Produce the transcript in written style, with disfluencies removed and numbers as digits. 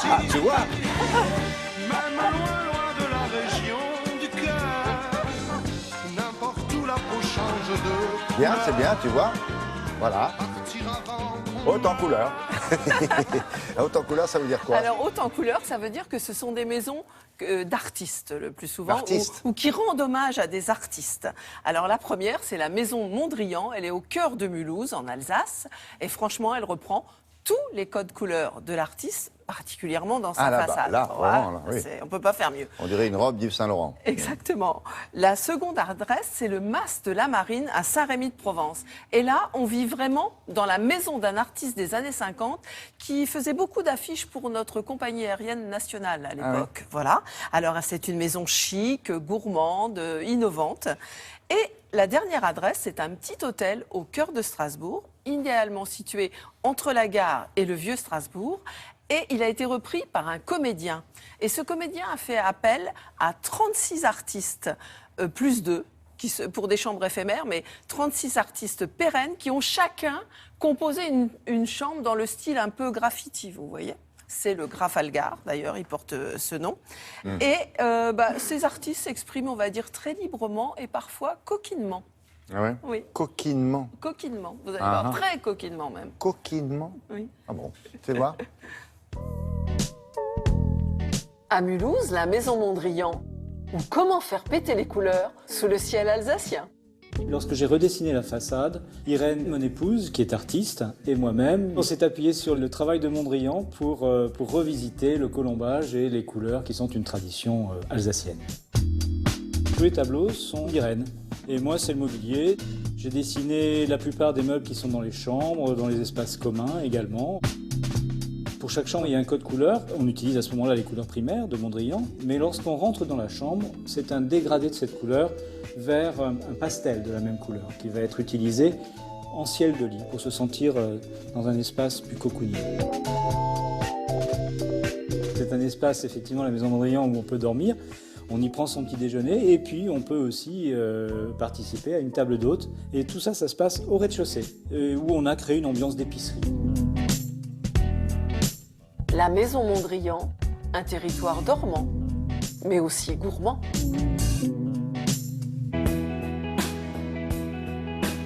Ah, tu vois. Même loin, loin de la région du cœur, n'importe où la peau change de Bien, c'est bien, tu vois. Voilà. partir avant. Haute en couleur. Haute en couleur, ça veut dire quoi? Alors, haute en couleur, ça veut dire que ce sont des maisons d'artistes, le plus souvent, D'artistes. ou qui rendent hommage à des artistes. Alors, la première, c'est la maison Mondrian. Elle est au cœur de Mulhouse, en Alsace. Et franchement, elle reprend tous les codes couleurs de l'artiste, particulièrement dans sa Ah, là-bas, façade. là, vraiment, là, oui. On ne peut pas faire mieux. On dirait une robe d'Yves Saint-Laurent. Exactement. La seconde adresse, c'est le Mas de la Marine à Saint-Rémy-de-Provence. Et là, on vit vraiment dans la maison d'un artiste des années 50 qui faisait beaucoup d'affiches pour notre compagnie aérienne nationale à l'époque. Voilà. Alors, c'est une maison chic, gourmande, innovante. Et la dernière adresse, c'est un petit hôtel au cœur de Strasbourg, idéalement situé entre la gare et le vieux Strasbourg. Et il a été repris par un comédien. Et ce comédien a fait appel à 36 artistes, plus d'eux, pour des chambres éphémères, mais 36 artistes pérennes qui ont chacun composé une chambre dans le style un peu graffiti, vous voyez. C'est le Grafalgar, d'ailleurs, il porte ce nom. Et ces artistes s'expriment, on va dire, très librement et parfois coquinement. Ah ouais? Oui, Coquinement. coquinement. Vous allez Ah voir, ah. très coquinement même. Coquinement? Oui. Ah bon, tu vois? À Mulhouse, la maison Mondrian. Ou comment faire péter les couleurs sous le ciel alsacien. Lorsque j'ai redessiné la façade, Irène, mon épouse, qui est artiste, et moi-même, on s'est appuyé sur le travail de Mondrian pour revisiter le colombage et les couleurs qui sont une tradition alsacienne. Tous les tableaux sont d'Irène. Et moi, c'est le mobilier. J'ai dessiné la plupart des meubles qui sont dans les chambres, dans les espaces communs également. Pour chaque chambre, il y a un code couleur. On utilise à ce moment-là les couleurs primaires de Mondrian. Mais lorsqu'on rentre dans la chambre, c'est un dégradé de cette couleur vers un pastel de la même couleur qui va être utilisé en ciel de lit pour se sentir dans un espace plus cocooning. C'est un espace, effectivement, la maison Mondrian, où on peut dormir. On y prend son petit déjeuner et puis on peut aussi participer à une table d'hôte. Et tout ça, ça se passe au rez-de-chaussée, où on a créé une ambiance d'épicerie. La maison Mondrian, un territoire dormant, mais aussi gourmand.